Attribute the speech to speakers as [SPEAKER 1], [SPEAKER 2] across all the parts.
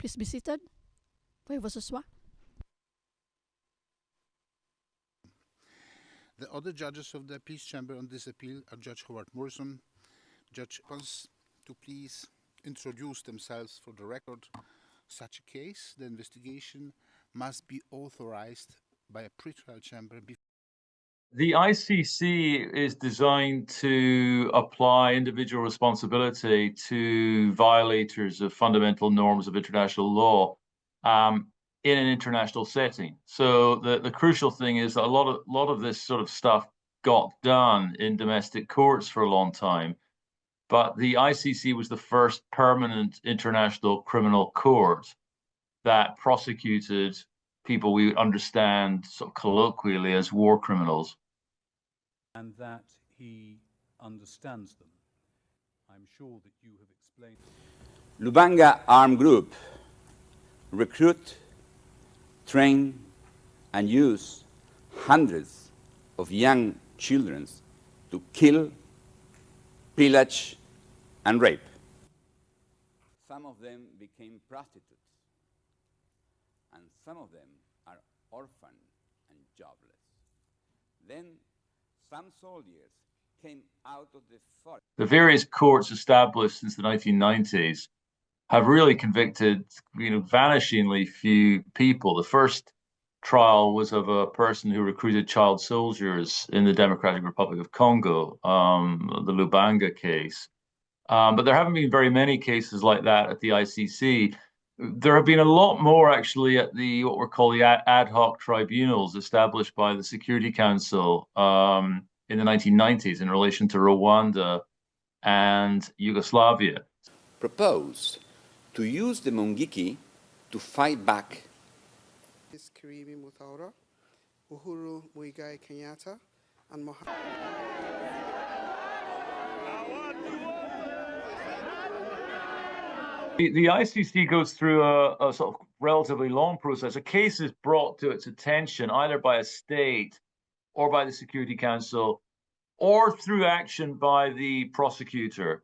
[SPEAKER 1] Please be seated. Veuillez vous asseoir.
[SPEAKER 2] The other judges of the appeals chamber on this appeal are Judge Howard Morrison, Judge Pons, to please introduce themselves for the record. Such a case, the investigation must be authorized by a pretrial chamber.
[SPEAKER 3] The ICC is designed to apply individual responsibility to violators of fundamental norms of international law in an international setting. So the crucial thing is that a lot of this sort of stuff got done in domestic courts for a long time, but the ICC was the first permanent international criminal court that prosecuted people we understand sort of colloquially as war criminals.
[SPEAKER 4] And that he understands them. I'm sure that you have explained.
[SPEAKER 5] Lubanga armed group recruit, train, and use hundreds of young children to kill, pillage, and rape. Some of them became prostitutes, and some of them are orphaned and jobless. Then some soldiers came out of the forest.
[SPEAKER 3] The various courts established since the 1990s have really convicted, vanishingly few people. The first trial was of a person who recruited child soldiers in the Democratic Republic of Congo, the Lubanga case. But there haven't been very many cases like that at the ICC. There have been a lot more actually at what we're calling the ad hoc tribunals established by the Security Council in the 1990s in relation to Rwanda and Yugoslavia.
[SPEAKER 5] Proposed to use the Mungiki to fight back.
[SPEAKER 6] Karimi Muthaura, Uhuru Muigai Kenyatta, and Mohammed.
[SPEAKER 3] The ICC goes through a sort of relatively long process. A case is brought to its attention either by a state or by the Security Council or through action by the prosecutor.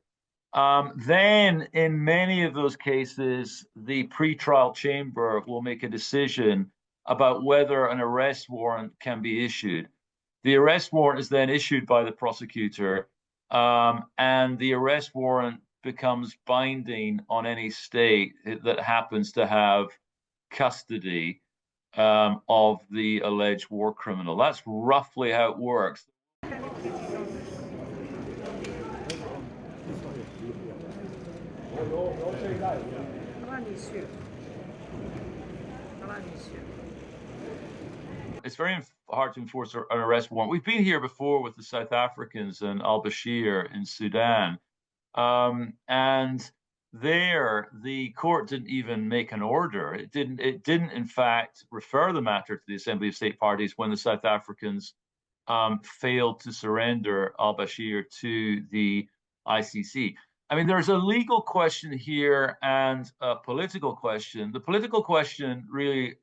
[SPEAKER 3] Then, in many of those cases, the pretrial chamber will make a decision about whether an arrest warrant can be issued. The arrest warrant is then issued by the prosecutor, and the arrest warrant becomes binding on any state that happens to have custody of the alleged war criminal. That's roughly how it works. It's very hard to enforce an arrest warrant. We've been here before with the South Africans and al-Bashir in Sudan. And there, the court didn't even make an order. It didn't, in fact, refer the matter to the Assembly of State Parties when the South Africans failed to surrender al-Bashir to the ICC. I mean, there's a legal question here and a political question. The political question really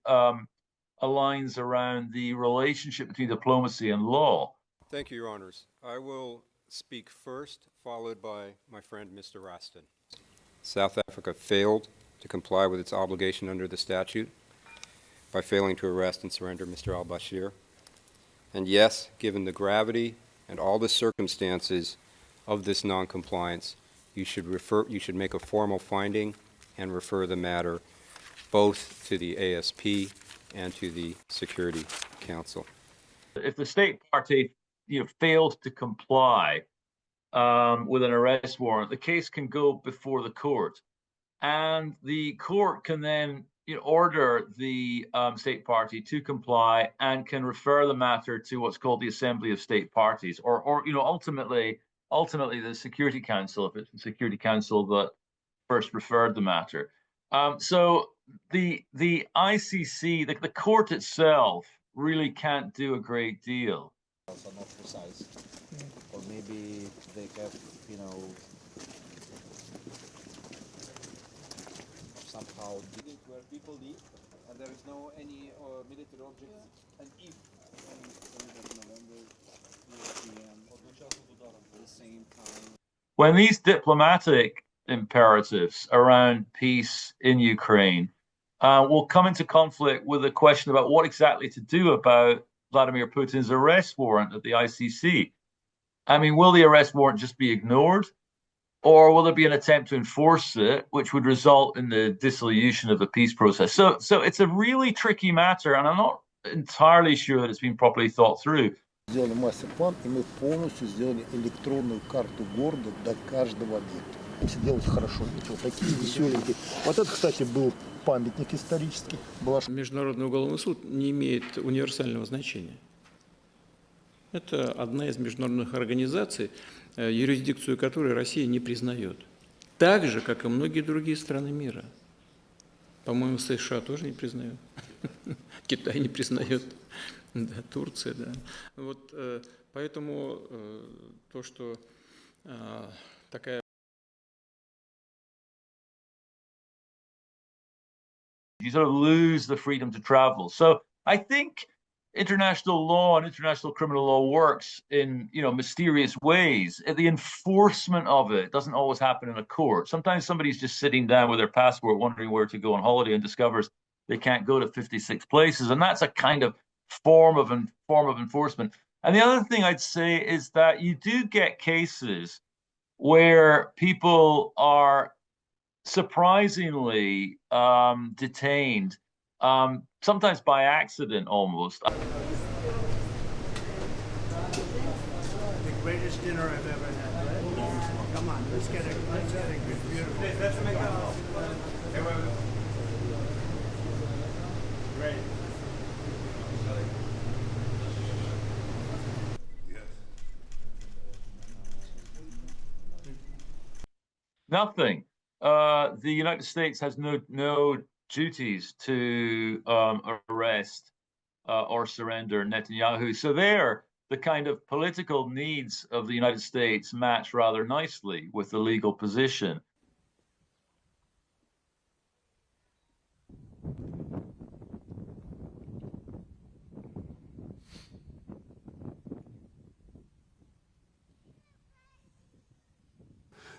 [SPEAKER 3] aligns around the relationship between diplomacy and law.
[SPEAKER 7] Thank you, Your Honors. I will speak first, followed by my friend, Mr. Raston. South Africa failed to comply with its obligation under the statute by failing to arrest and surrender Mr. al-Bashir. And yes, given the gravity and all the circumstances of this noncompliance, you should make a formal finding and refer the matter both to the ASP and to the Security Council.
[SPEAKER 3] If the state party failed to comply with an arrest warrant, the case can go before the court, and the court can then order the state party to comply and can refer the matter to what's called the Assembly of State Parties, or ultimately the Security Council, if it's the Security Council that first referred the matter. So the ICC, the court itself, really can't do a great deal.
[SPEAKER 8] Are not precise, or maybe they have, somehow where people live, and there is no any military objects, and if November, at the same time.
[SPEAKER 3] When these diplomatic imperatives around peace in Ukraine will come into conflict with a question about what exactly to do about Vladimir Putin's arrest warrant at the ICC. I mean, will the arrest warrant just be ignored? Or will there be an attempt to enforce it, which would result in the dissolution of the peace process? So it's a really tricky matter, and I'm not entirely sure that it's been properly thought through.
[SPEAKER 9] Сделали мастер-план, и мы полностью сделали электронную карту города до каждого объекта. Все делать хорошо, вот такие веселенькие. Вот это, кстати, был памятник исторический.
[SPEAKER 10] Международный уголовный суд не имеет универсального значения. Это одна из международных организаций, юрисдикцию которой Россия не признает. Так же, как и многие другие страны мира. По-моему, США тоже не признают. Китай не признает. Да, Турция, да. Вот поэтому то, что такая...
[SPEAKER 3] You sort of lose the freedom to travel. So I think international law and international criminal law works in, mysterious ways. The enforcement of it doesn't always happen in a court. Sometimes somebody's just sitting down with their passport wondering where to go on holiday and discovers they can't go to 56 places, and that's a kind of form of enforcement. And the other thing I'd say is that you do get cases where people are surprisingly detained, sometimes by accident almost.
[SPEAKER 11] The greatest dinner I've ever had, right? Come on, let's get a good, beautiful. Let's make it. Great.
[SPEAKER 3] Nothing. The United States has no duties to arrest or surrender Netanyahu. So there, the kind of political needs of the United States match rather nicely with the legal position.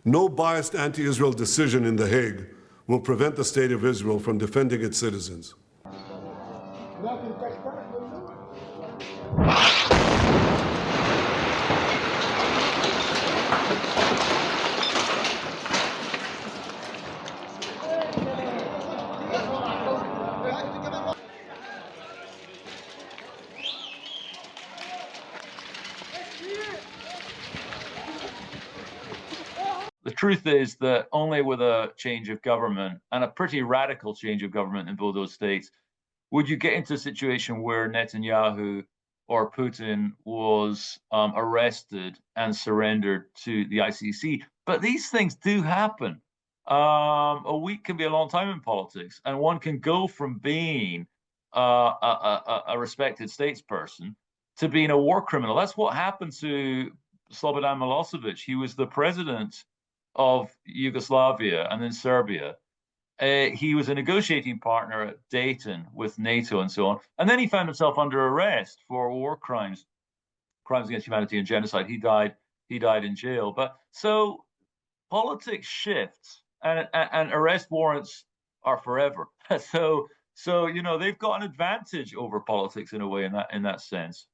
[SPEAKER 12] No biased anti-Israel decision in The Hague will prevent the State of Israel from defending its citizens.
[SPEAKER 3] The truth is that only with a change of government, and a pretty radical change of government in both those states, would you get into a situation where Netanyahu or Putin was arrested and surrendered to the ICC. But these things do happen. A week can be a long time in politics, and one can go from being a respected statesperson to being a war criminal. That's what happened to Slobodan Milosevic. He was the president of Yugoslavia and then Serbia. He was a negotiating partner at Dayton with NATO and so on. And then he found himself under arrest for war crimes, crimes against humanity and genocide. He died in jail. But so politics shifts, and arrest warrants are forever. So you know, they've got an advantage over politics in a way in that sense.